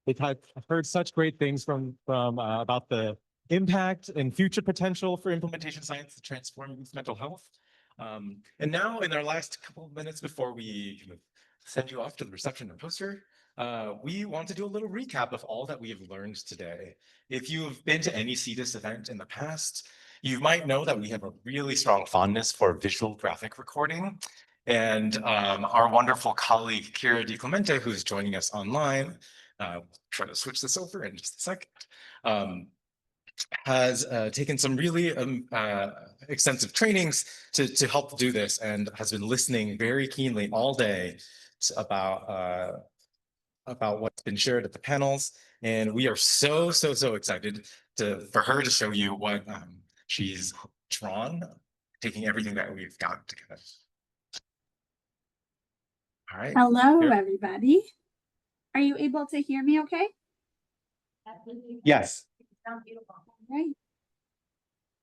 I've heard such great things from about the impact and future potential for implementation science to transform youth mental health. And now, in our last couple of minutes before we send you off to the reception and poster, we want to do a little recap of all that we have learned today. If you've been to any CDIS event in the past, you might know that we have a really strong fondness for visual graphic recording. And our wonderful colleague, Kira DiClemente, who's joining us online, try to switch this over in just a second, has taken some really extensive trainings to help do this and has been listening very keenly all day about what's been shared at the panels. And we are so excited for her to show you what she's drawn, taking everything that we've got together. All right. Hello, everybody. Are you able to hear me okay? Yes. Sounds beautiful. All right.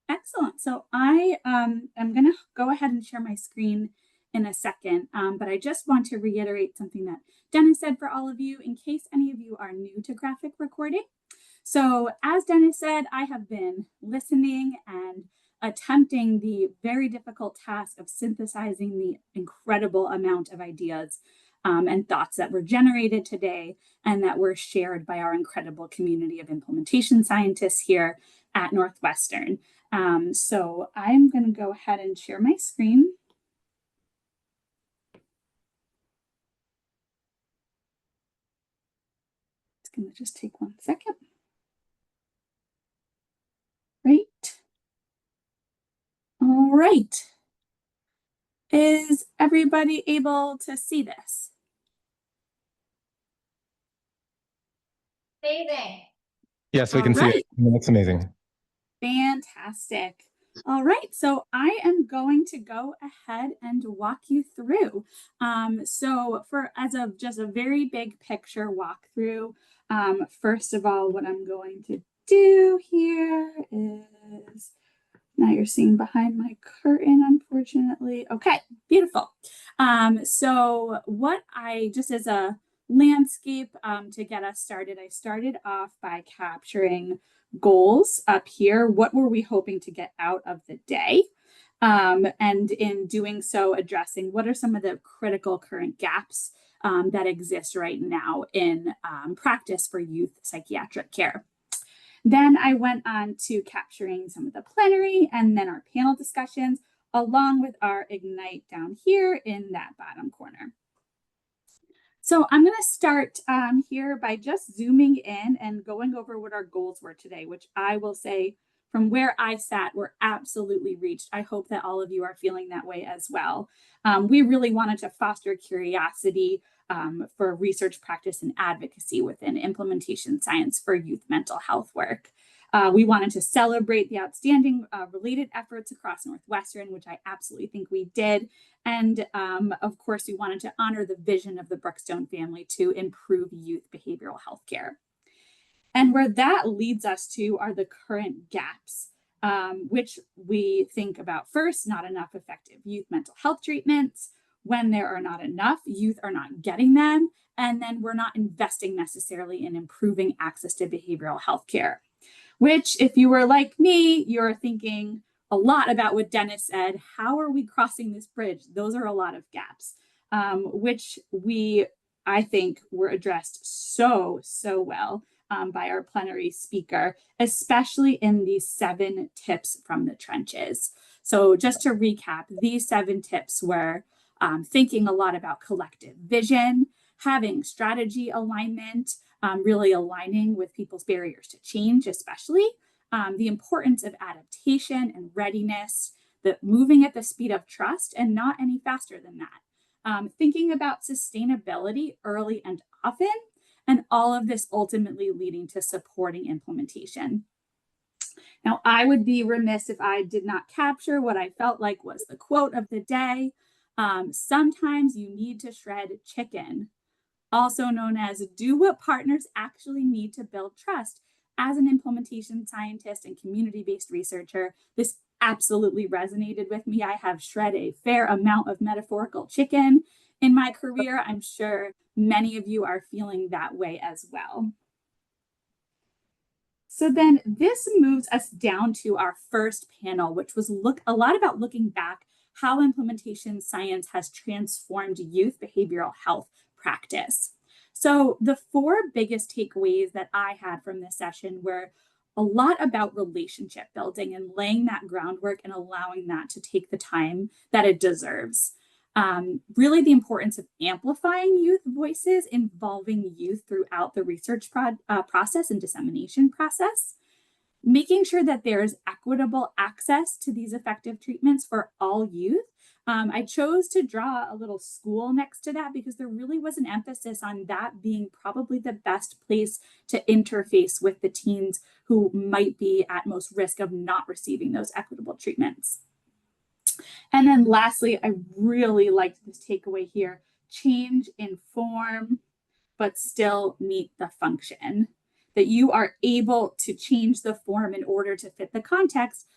Excellent. So I am going to go ahead and share my screen in a second, but I just want to reiterate something that Dennis said for all of you in case any of you are new to graphic recording. So as Dennis said, I have been listening and attempting the very difficult task of synthesizing the incredible amount of ideas and thoughts that were generated today and that were shared by our incredible community of implementation scientists here at Northwestern. So I'm going to go ahead and share my screen. It's going to just take 1 second. Great. All right. Is everybody able to see this? Amazing. Yes, we can see it. That's amazing. Fantastic. All right, so I am going to go ahead and walk you through. So as of just a very big picture walkthrough, first of all, what I'm going to do here is, now you're seeing behind my curtain, unfortunately. Okay, beautiful. So what just as a landscape to get us started, I started off by capturing goals up here. What were we hoping to get out of the day? And in doing so, addressing what are some of the critical current gaps that exist right now in practice for youth psychiatric care. Then I went on to capturing some of the plenary and then our panel discussions, along with our Ignite down here in that bottom corner. So I'm going to start here by just zooming in and going over what our goals were today, which I will say from where I sat were absolutely reached. I hope that all of you are feeling that way as well. We really wanted to foster curiosity for research practice and advocacy within implementation science for youth mental health work. We wanted to celebrate the outstanding related efforts across Northwestern, which I absolutely think we did. And of course, we wanted to honor the vision of the Brookstone family to improve youth behavioral health care. And where that leads us to are the current gaps, which we think about first, not enough effective youth mental health treatments. When there are not enough, youth are not getting them. And then we're not investing necessarily in improving access to behavioral health care. Which, if you were like me, you're thinking a lot about what Dennis said. How are we crossing this bridge? Those are a lot of gaps, which I think, were addressed so well by our plenary speaker, especially in these 7 tips from the trenches. So just to recap, these 7 tips were thinking a lot about collective vision, having strategy alignment, really aligning with people's barriers to change, especially the importance of adaptation and readiness, the moving at the speed of trust and not any faster than that. Thinking about sustainability early and often, and all of this ultimately leading to supporting implementation. Now, I would be remiss if I did not capture what I felt like was the quote of the day. Sometimes you need to shred chicken, also known as do what partners actually need to build trust. As an implementation scientist and community-based researcher, this absolutely resonated with me. I have shred a fair amount of metaphorical chicken in my career. I'm sure many of you are feeling that way as well. So then this moves us down to our first panel, which was a lot about looking back how implementation science has transformed youth behavioral health practice. So the four biggest takeaways that I had from this session were a lot about relationship building and laying that groundwork and allowing that to take the time that it deserves. Really the importance of amplifying youth voices, involving youth throughout the research process and dissemination process, making sure that there's equitable access to these effective treatments for all youth. I chose to draw a little school next to that because there really was an emphasis on that being probably the best place to interface with the teens who might be at most risk of not receiving those equitable treatments. And then lastly, I really liked this takeaway here: change in form, but still meet the function. That you are able to change the form in order to fit the context,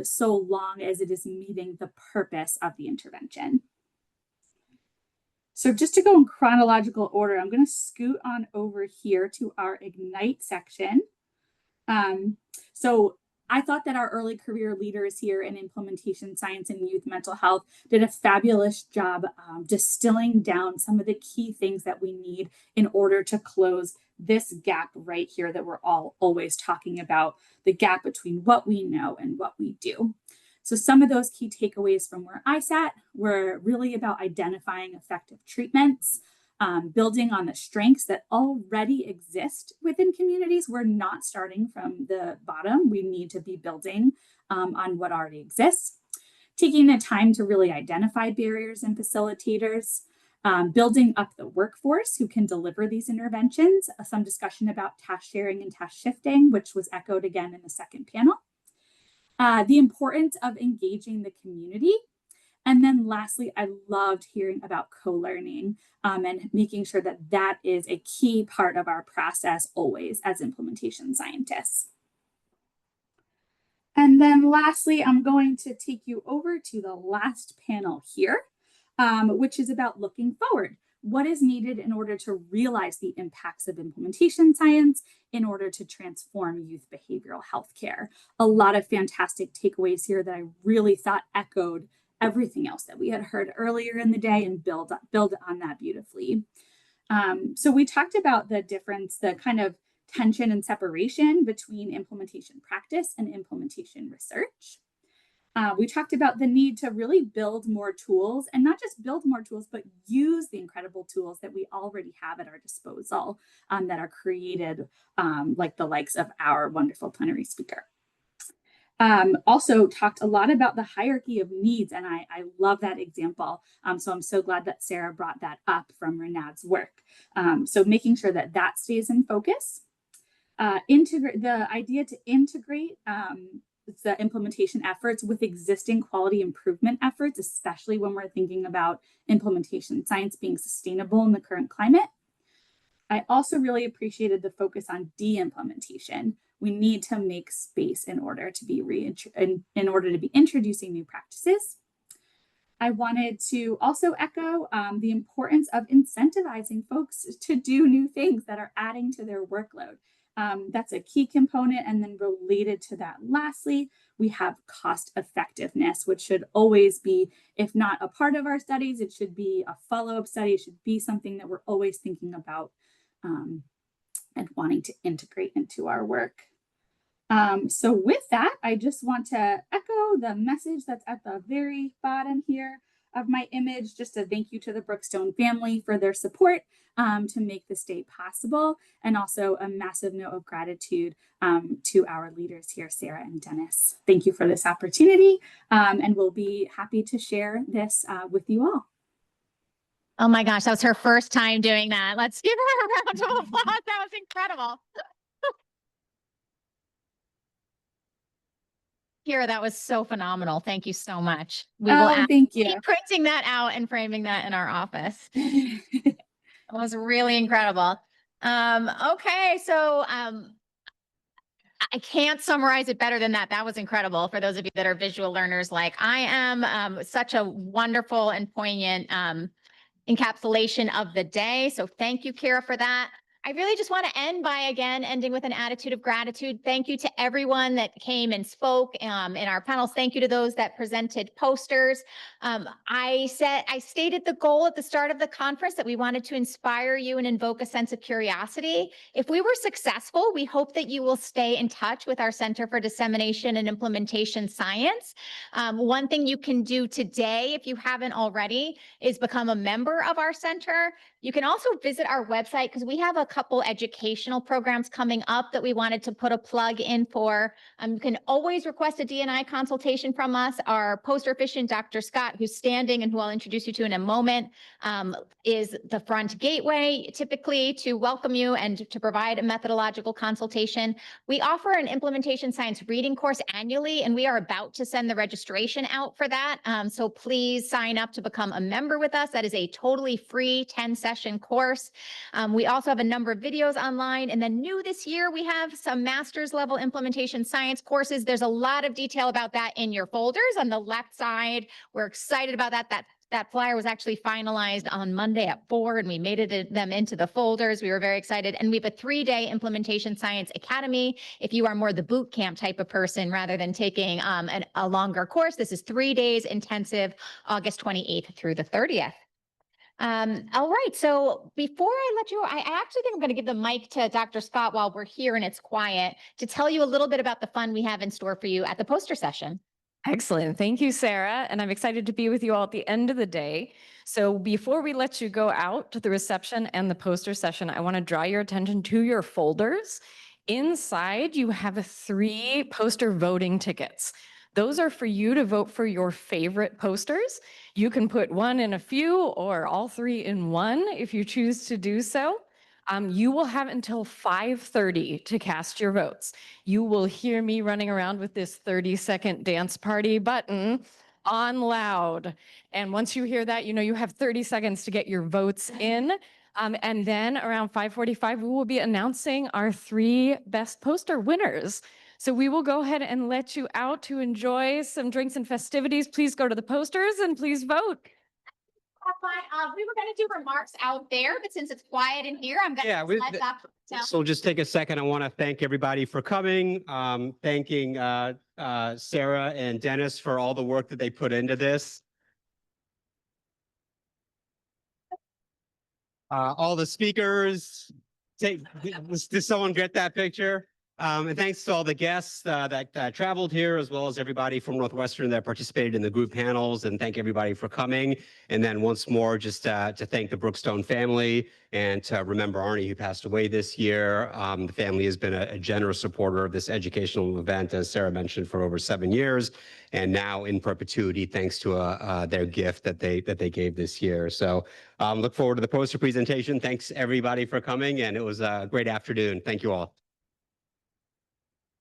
so long as it is meeting the purpose of the intervention. So just to go in chronological order, I'm going to scoot on over here to our Ignite section. So I thought that our early career leaders here in implementation science and youth mental health did a fabulous job distilling down some of the key things that we need in order to close this gap right here that we're all always talking about, the gap between what we know and what we do. So some of those key takeaways from where I sat were really about identifying effective treatments, building on the strengths that already exist within communities. We're not starting from the bottom. We need to be building on what already exists. Taking the time to really identify barriers and facilitators, building up the workforce who can deliver these interventions. Some discussion about task sharing and task shifting, which was echoed again in the second panel. The importance of engaging the community. And then lastly, I loved hearing about co-learning and making sure that that is a key part of our process always as implementation scientists. And then lastly, I'm going to take you over to the last panel here, which is about looking forward. What is needed in order to realize the impacts of implementation science in order to transform youth behavioral health care? A lot of fantastic takeaways here that I really thought echoed everything else that we had heard earlier in the day and build on that beautifully. So we talked about the difference, the kind of tension and separation between implementation practice and implementation research. We talked about the need to really build more tools, and not just build more tools, but use the incredible tools that we already have at our disposal that are created like the likes of our wonderful plenary speaker. Also talked a lot about the hierarchy of needs, and I love that example. So I'm so glad that Sarah brought that up from Renad's work. So making sure that that stays in focus. The idea to integrate the implementation efforts with existing quality improvement efforts, especially when we're thinking about implementation science being sustainable in the current climate. I also really appreciated the focus on de-implementation. We need to make space in order to be introducing new practices. I wanted to also echo the importance of incentivizing folks to do new things that are adding to their workload. That's a key component. And then related to that, lastly, we have cost effectiveness, which should always be, if not a part of our studies, it should be a follow-up study. It should be something that we're always thinking about and wanting to integrate into our work. So with that, I just want to echo the message that's at the very bottom here of my image, just a thank you to the Brookstone family for their support to make this day possible, and also a massive note of gratitude to our leaders here, Sarah and Dennis. Thank you for this opportunity, and we'll be happy to share this with you all. Oh my gosh, that was her first time doing that. Let's give her a round of applause. That was incredible. Kira, that was so phenomenal. Thank you so much. We will thank you. keep printing that out and framing that in our office. It was really incredible. Okay, so I can't summarize it better than that. That was incredible for those of you that are visual learners like I am. Such a wonderful and poignant encapsulation of the day. So thank you, Kira, for that. I really just want to end by again ending with an attitude of gratitude. Thank you to everyone that came and spoke in our panels. Thank you to those that presented posters. I stated the goal at the start of the conference that we wanted to inspire you and invoke a sense of curiosity. If we were successful, we hope that you will stay in touch with our Center for Dissemination and Implementation Science. One thing you can do today, if you haven't already, is become a member of our center. You can also visit our website because we have a couple educational programs coming up that we wanted to put a plug in for. You can always request a D&I consultation from us. Our poster efficient Dr. Scott, who's standing and who I'll introduce you to in a moment, is the front gateway typically to welcome you and to provide a methodological consultation. We offer an implementation science reading course annually, and we are about to send the registration out for that. So please sign up to become a member with us. That is a totally free 10-session course. We also have a number of videos online. And then new this year, we have some master's level implementation science courses. There's a lot of detail about that in your folders on the left side. We're excited about that. That flyer was actually finalized on Monday at 4, and we made them into the folders. We were very excited. And we have a 3-day implementation science academy. If you are more the boot camp type of person rather than taking a longer course, this is 3 days intensive, August 28th through the 30th. All right. So before I let you, I actually think I'm going to give the mic to Dr. Scott while we're here and it's quiet to tell you a little bit about the fun we have in store for you at the poster session. Excellent. Thank you, Sarah. And I'm excited to be with you all at the end of the day. So before we let you go out to the reception and the poster session, I want to draw your attention to your folders. Inside, you have 3 poster voting tickets. Those are for you to vote for your favorite posters. You can put one in a few or all 3 in one if you choose to do so. You will have until 5:30 to cast your votes. You will hear me running around with this 30-second dance party button on loud. And once you hear that, you know you have 30 seconds to get your votes in. And then around 5:45, we will be announcing our 3 best poster winners. So we will go ahead and let you out to enjoy some drinks and festivities. Please go to the posters and please vote. We were going to do remarks out there, but since it's quiet in here, I'm going to let Dr. So we'll just take a second. I want to thank everybody for coming. Thanking Sarah and Dennis for all the work that they put into this. All the speakers. Did someone get that picture? And thanks to all the guests that traveled here, as well as everybody from Northwestern that participated in the group panels. And thank everybody for coming. And then once more, just to thank the Brookstone family and to remember Arnie, who passed away this year. The family has been a generous supporter of this educational event, as Sarah mentioned, for over 7 years, and now in perpetuity, thanks to their gift that they gave this year. So look forward to the poster presentation. Thanks everybody for coming, and it was a great afternoon. Thank you all.